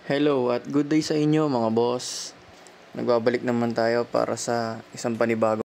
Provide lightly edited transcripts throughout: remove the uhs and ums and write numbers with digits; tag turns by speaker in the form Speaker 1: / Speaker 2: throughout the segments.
Speaker 1: Hello at good day sa inyo mga boss. Nagbabalik naman tayo para sa isang panibago.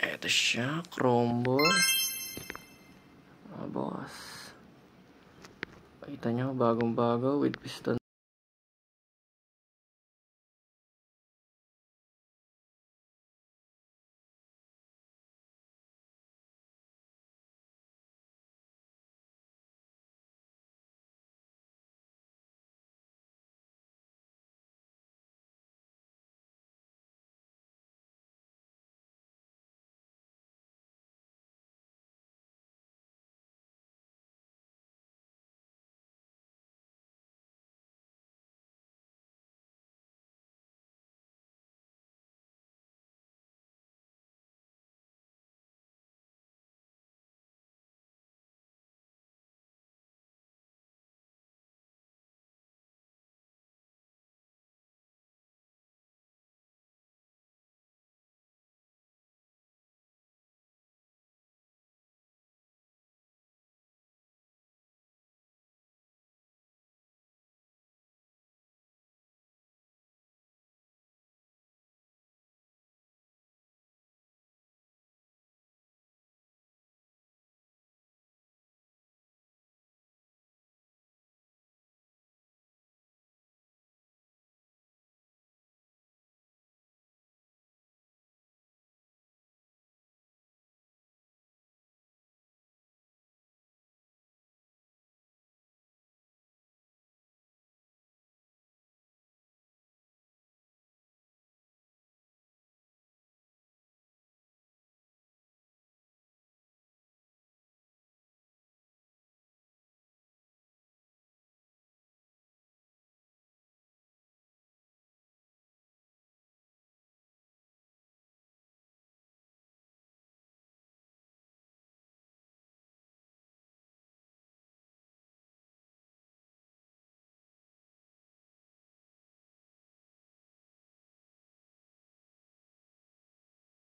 Speaker 1: Eto siya, Chromebook. Mga boss. Pakita nyo, bagong-bago with piston.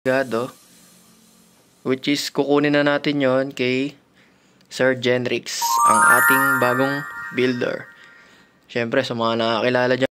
Speaker 1: Gado. Which is kukunin na natin yon kay Sir Genrix, ang ating bagong builder. Siyempre, sa mga nakakilala dyan,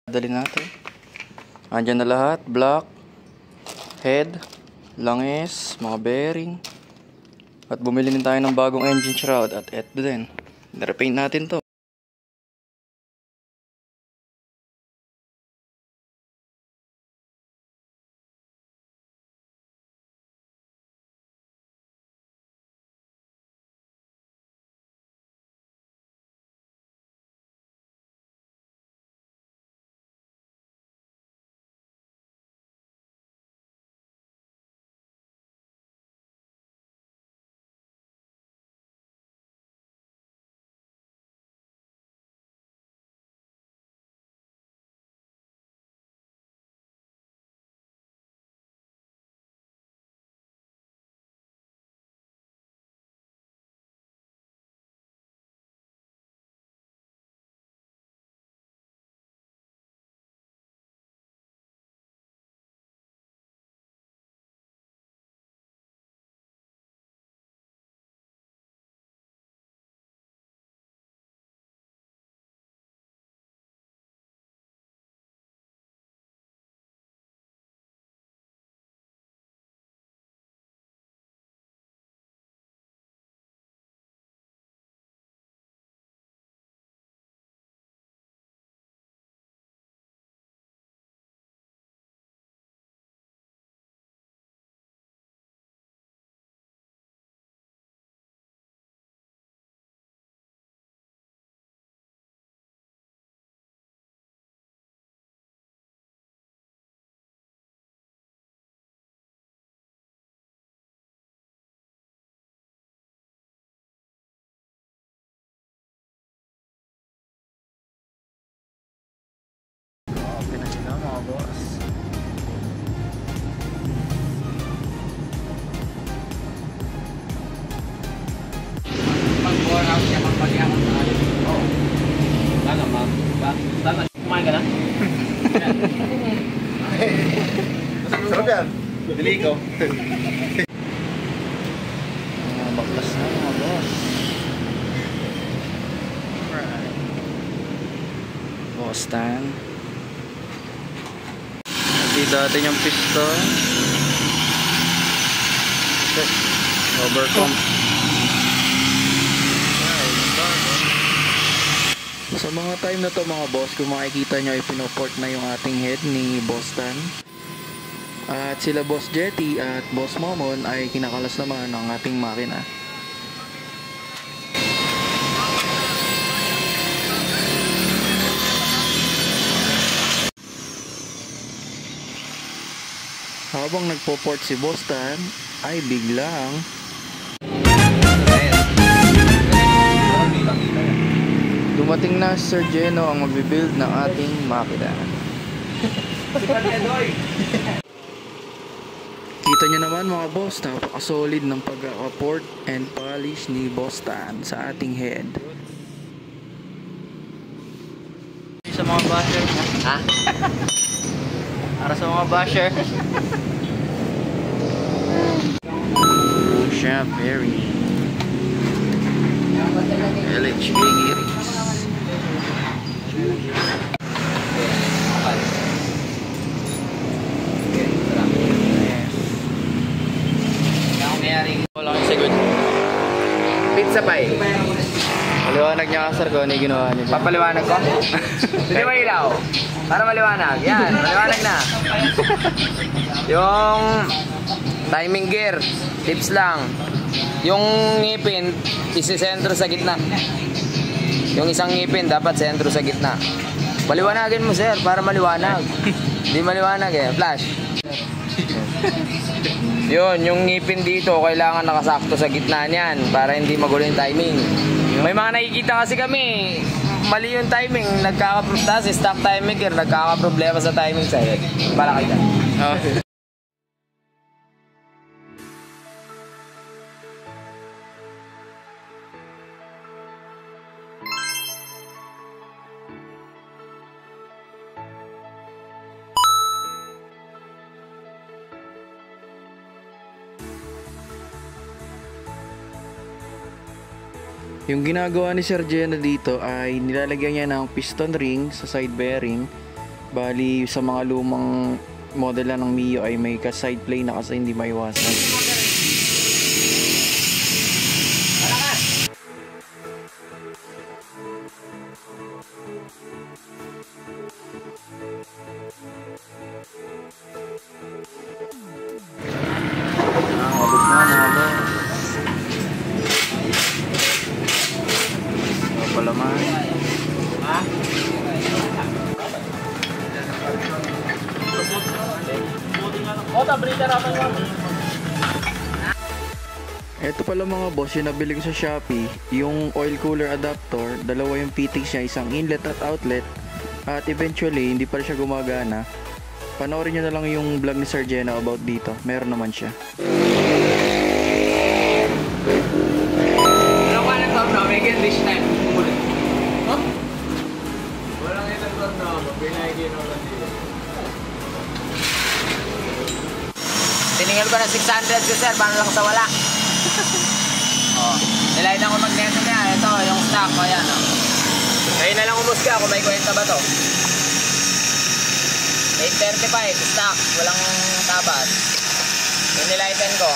Speaker 1: dali natin. Andyan na lahat, block, head, langis, mga bearing. At bumili din tayo ng bagong engine shroud at eto din. Repaint natin to. Okay na sila mga boss.
Speaker 2: Pag-bore out siya, pagpagyaman sa akin. Oo. Baga, ma'am. Baga, kumain ka na?
Speaker 3: Sarap yan. Dili ko.
Speaker 1: Baklas na mga boss. Alright. Boss stand. Nakita natin yung piston. Overcome. Sa mga time na to mga boss, kung makikita nyo ay pinoport na yung ating head ni Boss Tan. At sila Boss Jetty at Boss Momon ay kinakalas naman ng ating makina. Habang nagpo-port si Boss Tan ay biglang dumating na si Sir Geno ang magbibuild ng ating makina. Kita nyo naman mga boss, napaka-solid ng pagka-port and polish ni Boss Tan sa ating head. Sa mga basher, ha? Para sa mga basher. Siya, very LH Giris. Wala kang sagot.
Speaker 2: Pizza pie.
Speaker 1: Paliwanag niya sir kung ano yung ginawa niya.
Speaker 2: Papaliwanag ko? Hindi ba ilaw? Para maliwanag. Yan, maliwanag na. Yung timing gear, tips lang. Yung ngipin, isisentro sa gitna. Yung isang ngipin, dapat sentro sa gitna. Paliwanagin mo sir, para maliwanag. Hindi maliwanag eh. Flash. Yun, yung ngipin dito, kailangan nakasakto sa gitna niyan para hindi magulo yung timing. May mga nakikita kasi kami, mali yung timing, tapos stock timing gear, nagkakaproblema sa timing sa head. Para kita.
Speaker 1: Yung ginagawa ni Sir Geno dito ay nilalagyan niya ng piston ring sa side bearing. Bali sa mga lumang model ng Mio ay may ka-side plane na kasi hindi maiwasan. Palaman. Ha? Ito pala mga boss, yung nabili ko sa Shopee, yung oil cooler adapter, dalawa yung fittings niya, isang inlet at outlet, at eventually hindi pa siya gumagana. Panoorin nyo na lang yung vlog ni Sir Geno about dito, meron naman siya.
Speaker 2: This time, umulit. Huh? Walang itatag na ako. Pinahigin ako lang dito. Tiningil ko na 600 ko sir, paano lang sa wala? Oh, nilainan ko magneto niya. Ito, yung stock ko, yan. Oh. Ngayon na lang umusga kung may kwenta ba to. 835, stock, walang tabas. Yung nilaitan ko.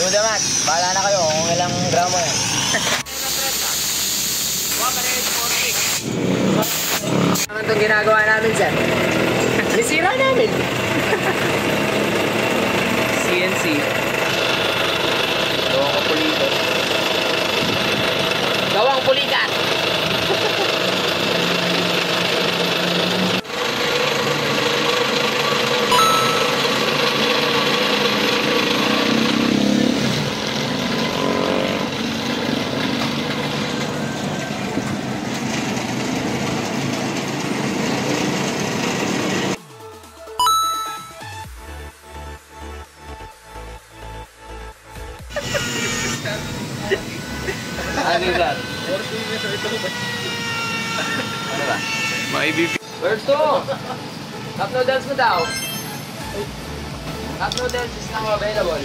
Speaker 2: Dudamat, bahala na kayo kung ilang gramo yan. Ano itong ginagawa namin, sir? Nisira namin.
Speaker 1: CNC. Gawang ko pulito.
Speaker 2: Gawang pulikat. Ano yan? Ano ba?
Speaker 1: Maibib.
Speaker 2: Where's to? Cup noodles mo daw. Cup noodles is now available.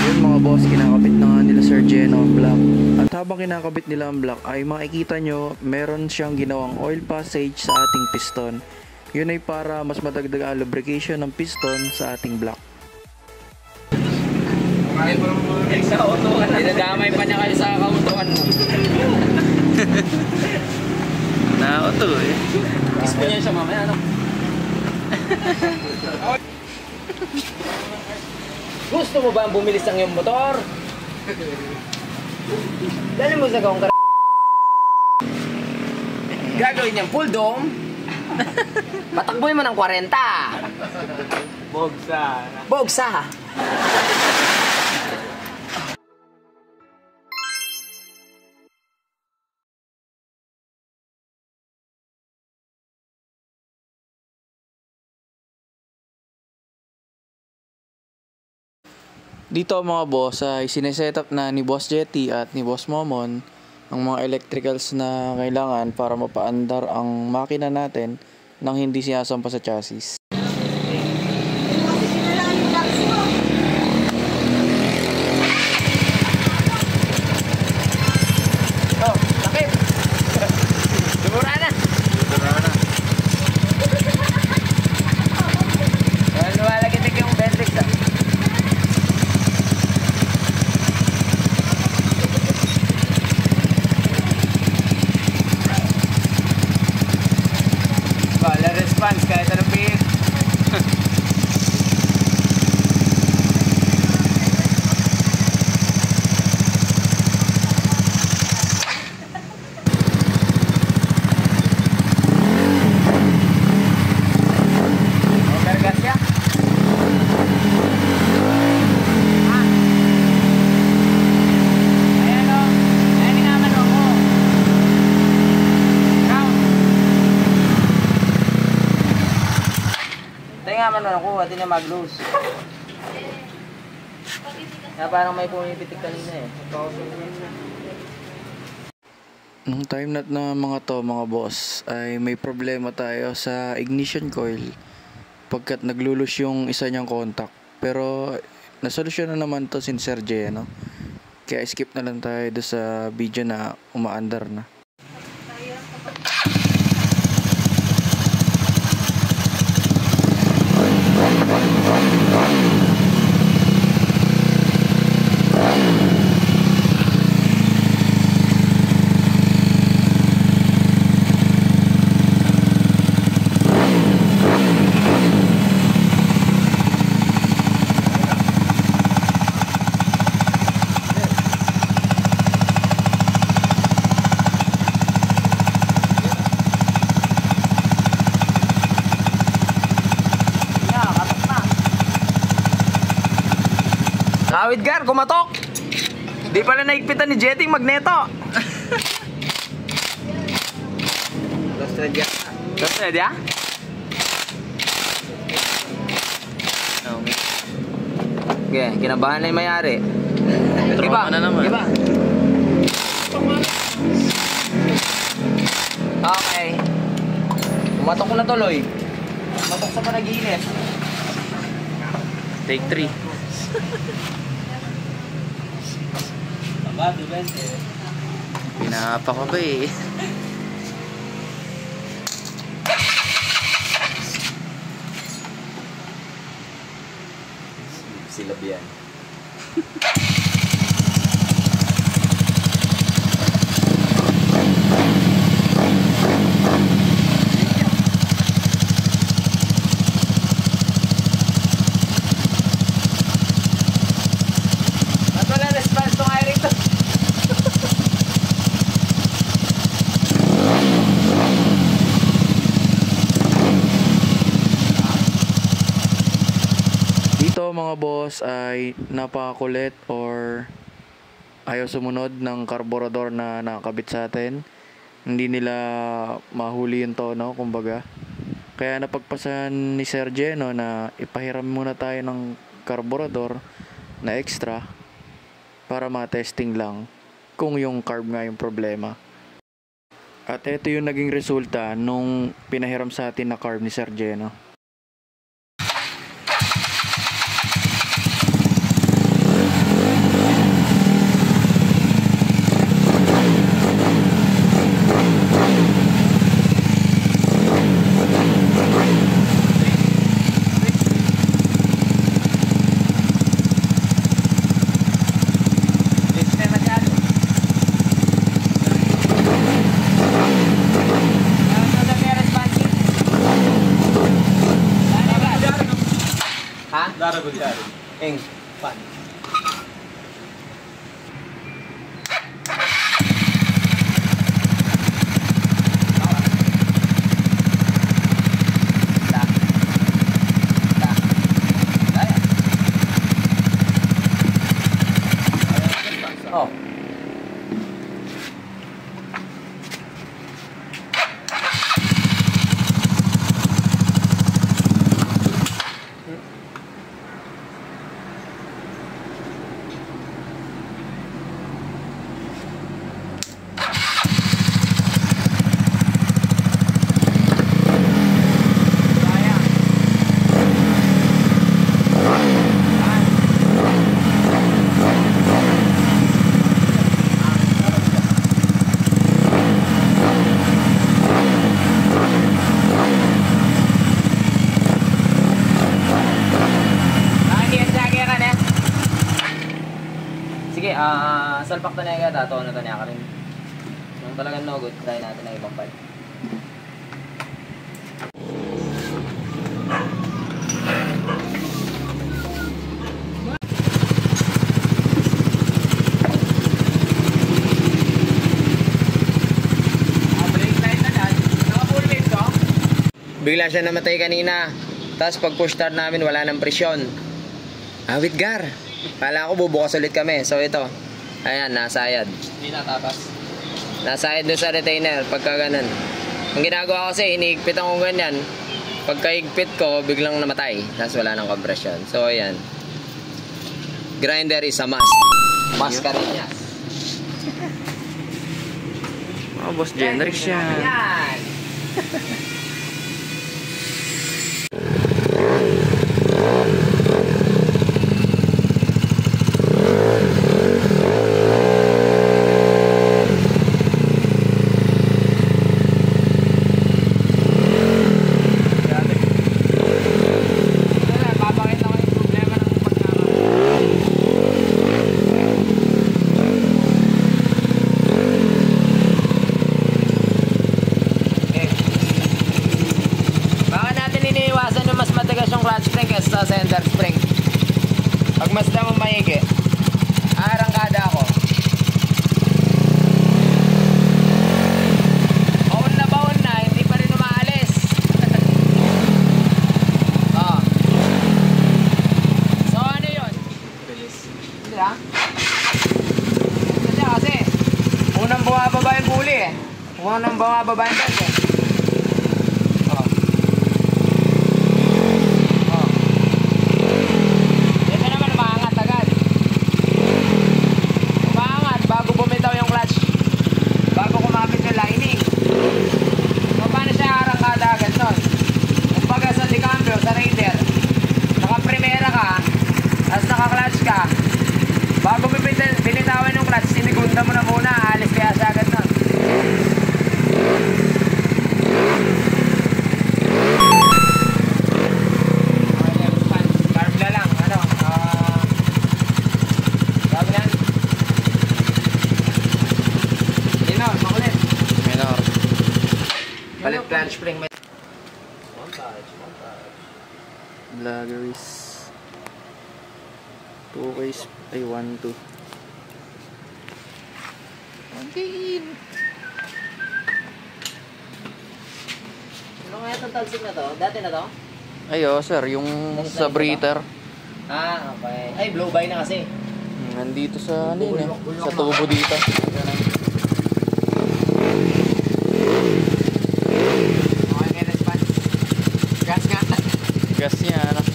Speaker 1: Yun mga boss, kinakabit na nga nila Sir Geno ang block. At habang kinakabit nila ang block ay makikita nyo meron siyang ginawang oil passage sa ating piston. Yun ay para mas madagdag ang lubrication ng piston sa ating block.
Speaker 2: Dinadamay pa niya kayo sa kautuan mo.
Speaker 1: Nauto eh.
Speaker 2: Kiss mo niya siya mamaya, ano? Gusto mo ba ang bumilis ang iyong motor? Dali mo sa gawang gagawin niyang full dome. Patakboy mo ng 40.
Speaker 3: Bogsa.
Speaker 2: Bogsa.
Speaker 1: Dito mga boss ay sineset up na ni Boss Jetty at ni Boss Momon ang mga electricals na kailangan para mapaandar ang makina natin nang hindi sinasampa sa chassis.
Speaker 2: Oh, lakip. Dumura na. Well, lumalagit yung Bendix ah. Wala response kahit anong pihit. Overgas ya? Ayan o. Ayan nga man ako. Count. Tayo nga man ako, hindi na mag-loose. Kaya parang may pumipitik kanina eh.
Speaker 1: Nung time na mga to mga boss ay may problema tayo sa ignition coil pagkat naglulus yung isa niyang contact. Pero nasolusyon na naman to sin Sir J, no? Kaya skip na lang tayo doon sa video na umaandar na.
Speaker 2: Kawit gar, kumatok! Di pala naigpitan ni Jetty magneto! Lost thread ya? Lost thread ya? Okay, kinabahan na yung mayari.
Speaker 1: Trauma na naman.
Speaker 2: Iba. Okay. Kumatok ko na tuloy. Kumatok sa panaginip.
Speaker 1: Take 3. Pinapa ko ba eh.
Speaker 2: Silab yan. At wala response tong air ito.
Speaker 1: Dito mga boss ay napakakulit or ayaw sumunod ng karburador na nakakabit sa atin. Hindi nila mahuli yung tono, kumbaga. Kaya napagpasan ni Sir Jeno na ipahiram muna tayo ng karburador na extra para ma-testing lang kung yung carb nga yung problema. At ito yung naging resulta nung pinahiram sa atin na carb ni Sir Jeno.
Speaker 3: Daragod ka rin.
Speaker 2: Eng. Pan. Oh. Sige, salpak to na yung gata, na to niya ka rin. Nung talagang no good, try natin ang ibang pad. Bigla siya namatay kanina. Tapos pag push start namin wala nang presyon. Awit gar. Kala ko bubukas ulit kami. So ito. Ayan, nasayad.
Speaker 3: Hindi natatas.
Speaker 2: Nasayad doon sa retainer pagka ganun. Ang ginagawa ko kasi, iniigpit ako ganyan. Pagkaigpit ko, biglang namatay. Tapos wala nang compression. So ayan. Grinder is a must. Mascareñas.
Speaker 1: Oh, boss Genrix yan.
Speaker 2: Ayan. Sa center spring. Pag mas na mo maigi, arangkada ako. Baon na, hindi pa rin umaalis. Oh. So ano yun?
Speaker 3: Release.
Speaker 2: Hindi ha? Kasi unang bumababa yung puli eh. Unang bumababa yung belt eh. Bago binitawan yung clutch, sinigunda mo na muna, alis kaya siya agad nun. Carb na lang, ano, sabi yan? Minor, makulit.
Speaker 1: Minor.
Speaker 2: Palit clutch spring.
Speaker 1: Vloggeries. 2K, ay 1-2.
Speaker 2: Ano nga itong talsik na to? Dati na to?
Speaker 1: Ay, oh, sir, yung sa breather.
Speaker 2: Ah, okay. Ay, blow by na kasi.
Speaker 1: Nandito sa, ano yun eh, sa tubo dito.
Speaker 2: Okay, may response. Gas nga.
Speaker 1: Gas niya, ano.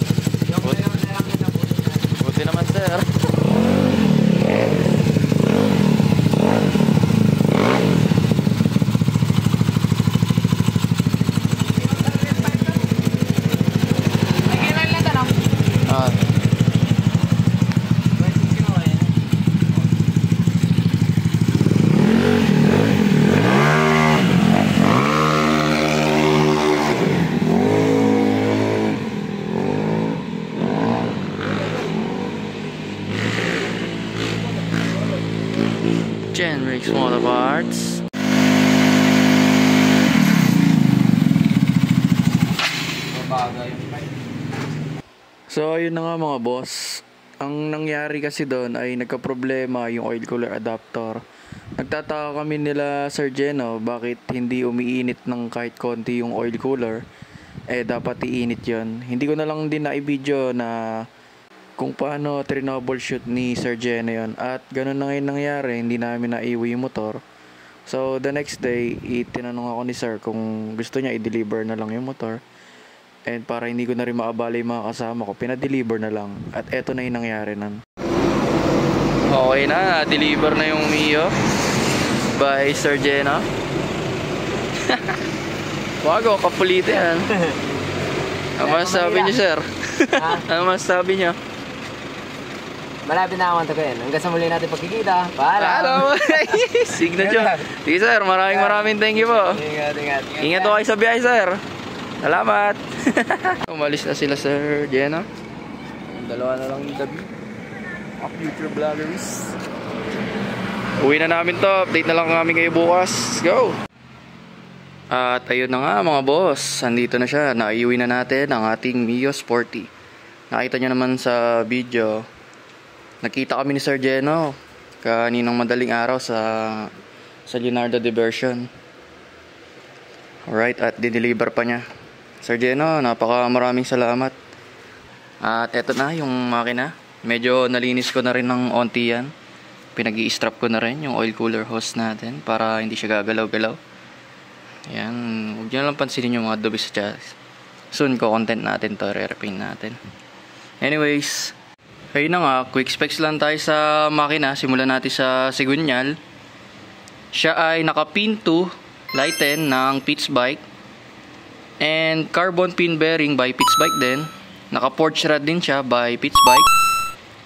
Speaker 1: Buti naman, sir. Ah. Genrix Motor Parts. So ayun na nga mga boss. Ang nangyari kasi doon ay nagka-problema yung oil cooler adapter. Nagtataka kami nila Sir Jeno bakit hindi umiinit ng kahit konti yung oil cooler. Dapat iinit yon. Hindi ko na lang din na-i-video na kung paano troubleshoot ni Sir Jeno yon. At ganun na ngayon nangyari, hindi namin naiwi yung motor. So the next day, itinanong ako ni Sir kung gusto niya i-deliver na lang yung motor. And para hindi ko na rin maabala yung mga kasama ko, pinadeliver na lang. At eto na yung nangyari nun. Okay na, deliver na yung Mio by Sir Jeno. Wago, kapulito yan. Ano masasabi niyo, sir? Ano masasabi niyo?
Speaker 2: Malapit na ako tagayin. Hanggang sa muli natin pagkikita. Paalam!
Speaker 1: Signature. Sige sir, maraming thank you po.
Speaker 2: Ingat.
Speaker 1: Ingat po kayo sa biyahe, sir. Salamat. Umalis na sila Sir Jeno. Dalawa na lang yung gabi. Future vloggers. Uwi na namin to. Update na lang kami kayo bukas. Go! At ayun na nga mga boss. Andito na siya. Naiuwi na natin ang ating Mio Sporty. Nakita nyo naman sa video. Nakita kami ni Sir Jeno kaninang madaling araw sa Leonardo Diversion. Alright, at dineliver pa niya. Sir Jeno, maraming salamat. At eto na yung makina. Medyo nalinis ko na rin ng onti yan. Pinag-i-strap ko na rin yung oil cooler hose natin para hindi siya gagalaw-galaw. Ayan, huwag nyo lang pansinin yung mga dubis sa chassis. Soon ko content natin to, re-repaint natin. Anyways, ayun na nga, quick specs lang tayo sa makina. Simulan natin sa Sigunyal. Siya ay naka-pin 2 lighten ng Pitts Bike. And carbon pin bearing by Pitts Bike din. Naka-porch rod din siya by Pitts Bike.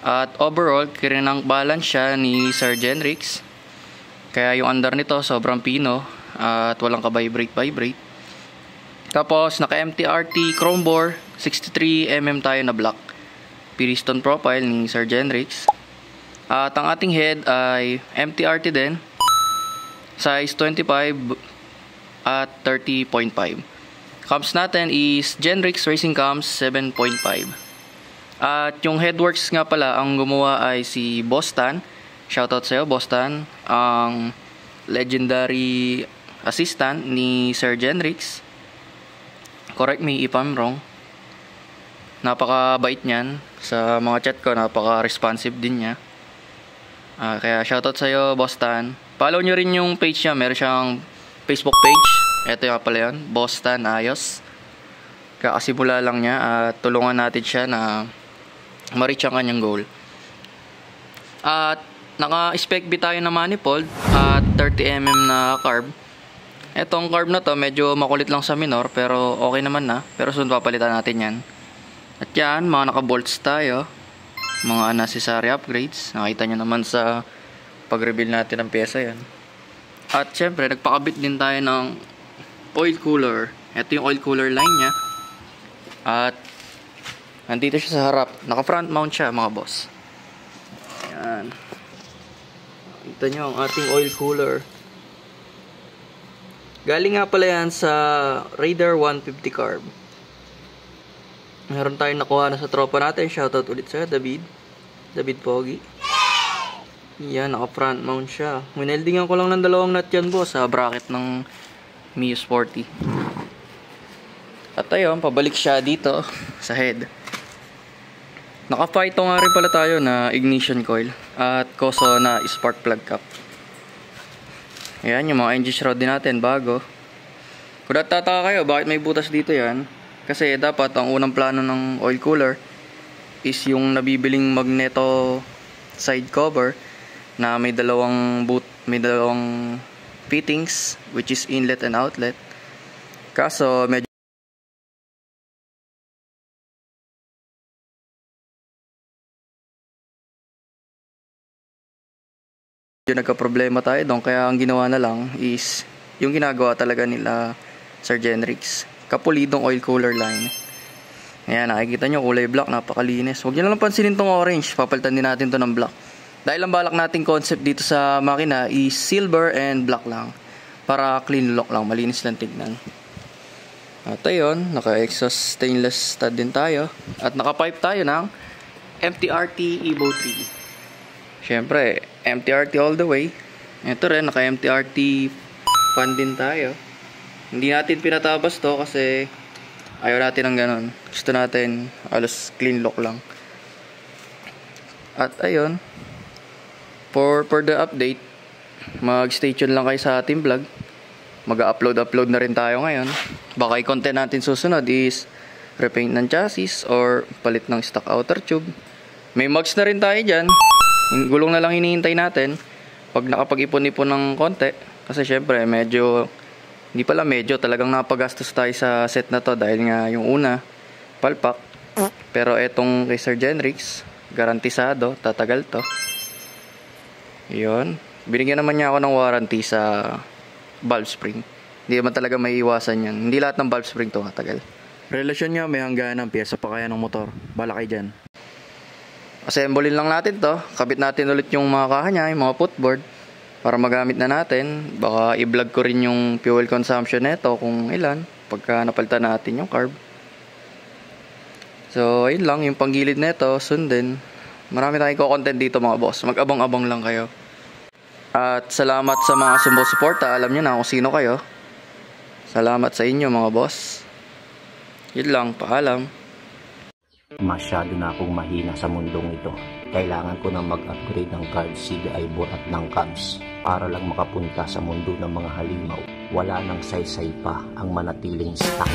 Speaker 1: At overall, kirinang balance siya ni Sir Genrix. Kaya yung under nito sobrang pino. At walang ka-vibrate. Tapos naka-MTRT chrome bore 63mm tayo na black. Piston profile ni Sir Genrix. At ang ating head ay MTRT din. Size 25 at 30.5. Cams natin is Genrix Racing Cams 7.5. At yung headworks nga pala, ang gumawa ay si Bostan. Shoutout sa'yo, Bostan. Ang legendary assistant ni Sir Genrix. Correct me if I'm wrong. Napakabait niyan. Sa mga chat ko, napaka-responsive din niya. Kaya shoutout sa'yo, Bostan. Follow nyo rin yung page niya. Meron siyang Facebook page. Ito yung pala yun, Bostan Ayos. Kakasimula lang niya at tulungan natin siya na ma-reach ang kanyang goal. At naka-spec B tayo na manifold at 30mm na carb. Etong carb na to medyo makulit lang sa minor pero okay naman na. Pero soon papalitan natin yan. At yan, mga naka-bolts tayo. Mga unnecessary upgrades. Nakita nyo naman sa pag-reveal natin ng pyesa yan. At syempre, nagpakabit din tayo ng oil cooler. Ito yung oil cooler line niya. At nandito siya sa harap. Naka front mount siya mga boss. Ayan. Kita nyo ang ating oil cooler. Galing nga pala yan sa Raider 150 carb. Meron tayong nakuha na sa tropa natin. Shoutout ulit sa David Pogi. Yan, naka front mount siya. Wineldingan ko lang ng dalawang nut yan boss sa bracket ng Mio Sporty. At ayun, pabalik siya dito sa head. Naka-phyto nga rin pala tayo na ignition coil at koso na spark plug cap. Ayan, yung mga engine shroud din natin bago. Kung natataka kayo bakit may butas dito yan, kasi dapat ang unang plano ng oil cooler is yung nabibiling magneto side cover na may dalawang fittings which is inlet and outlet. Kaso medyo nagka-problema tayo doon, kaya ang ginawa na lang is yung ginagawa talaga nila Sir Genrix, kapulidong oil cooler line. Ayan, nakikita nyo kulay black, napakalinis. Huwag nyo lang pansinin tong orange, papalitan din natin to ng black. Dahil ang balak nating concept dito sa makina is silver and black lang. Para clean look lang, malinis lang tignan. At ayun, naka-exhaust stainless stud din tayo. At naka-pipe tayo ng MTRT Evo 3. Siyempre, MTRT all the way. Ito rin, naka-MTRT fan din tayo. Hindi natin pinatabas to kasi ayaw natin ng ganon. Gusto natin alos clean look lang. At ayun, for the update, mag-stay tuned lang kayo sa ating vlog. Mag-upload na rin tayo ngayon. Baka yung content natin susunod is repaint ng chassis or palit ng stock outer tube. May mugs na rin tayo dyan. Gulong na lang hinihintay natin pag nakapag-ipon-ipon ng konti. Kasi syempre medyo, hindi pala medyo, talagang napagastos tayo sa set na to dahil nga yung una, palpak. Pero etong kay Sir Genrix, garantisado, tatagal to. Yun. Binigyan naman niya ako ng warranty sa valve spring. Hindi naman talaga may iwasan yan. Hindi lahat ng valve spring to matagal.
Speaker 4: Relasyon niya may hangganan, piyesa pa kaya ng motor. Bala kayo dyan.
Speaker 1: Assemblein lang natin to. Kabit natin ulit yung mga kaha niya, yung mga footboard. Para magamit na natin. Baka i-vlog ko rin yung fuel consumption nito kung ilan. Pagka napalitan natin yung carb. So, ayun lang. Yung panggilid nito, sundin. Marami tayong ko-content dito mga boss. Mag-abang-abang lang kayo. At salamat sa mga sumusuporta. Alam nyo na kung sino kayo. Salamat sa inyo mga boss. Yun lang, paalam.
Speaker 5: Masyado na akong mahina sa mundong ito. Kailangan ko na mag-upgrade ng cards, CDI board at ng cabs para lang makapunta sa mundo ng mga halimaw. Wala nang saysay pa ang manatiling stock.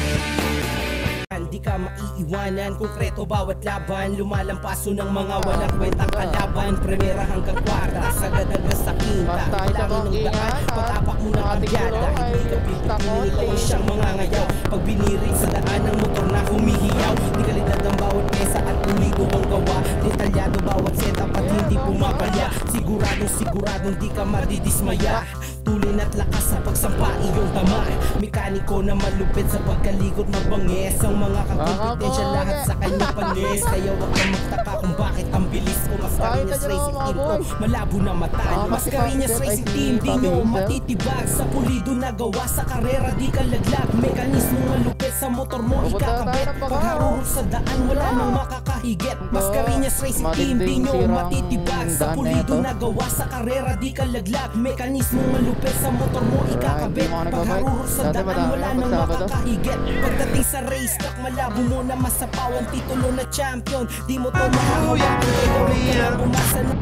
Speaker 6: Di ka maiiwanan, konkreto bawat laban. Lumalampaso ng mga walang kwentang kalaban. Primera hanggang kwarta, sagad hanggang sa quinta. Kailangan ng daan, pag-apak mo ng kabyada. Hindi ka pipiliin, ikaw ang siyang mga ngayaw. Pag binirit sa daan ng motor na humihiyaw. Di kalidad ang bawat pesa at ulido ang gawa. Detalyado bawat setup at hindi pumapalya. Siguradong di ka madidismaya. Tulin at lakas sa pagsampa iyong tama. Mekaniko na malupit sa pagkalikot mabangis. Ang mga kakompetensya lahat sa kanyang panis. Kaya wag kang magtaka kung bakit ang bilis ko. Mascarinas Racing Team ko, malabo na matalo. Mascarinas Racing Team, di nyo matitibag. Sa pulido na gawa sa karera, di ka laglag. Mekanismo malupit sa motor mo ikakabit. Pag harurot sa daan, wala nang makakahigit. Mascarinas Racing Team, di nyo matitibag. Sa pulido na gawa sa karera, di ka laglag. Mekanismo malupit sa motor mo ikakabit. Pag harurot sa daan, wala nang makakahigit. Pagdating sa racetrack, malabo mo na masapaw ang titulo na champion. Di mo to makakawag. Kaya huwag ka lang umasa na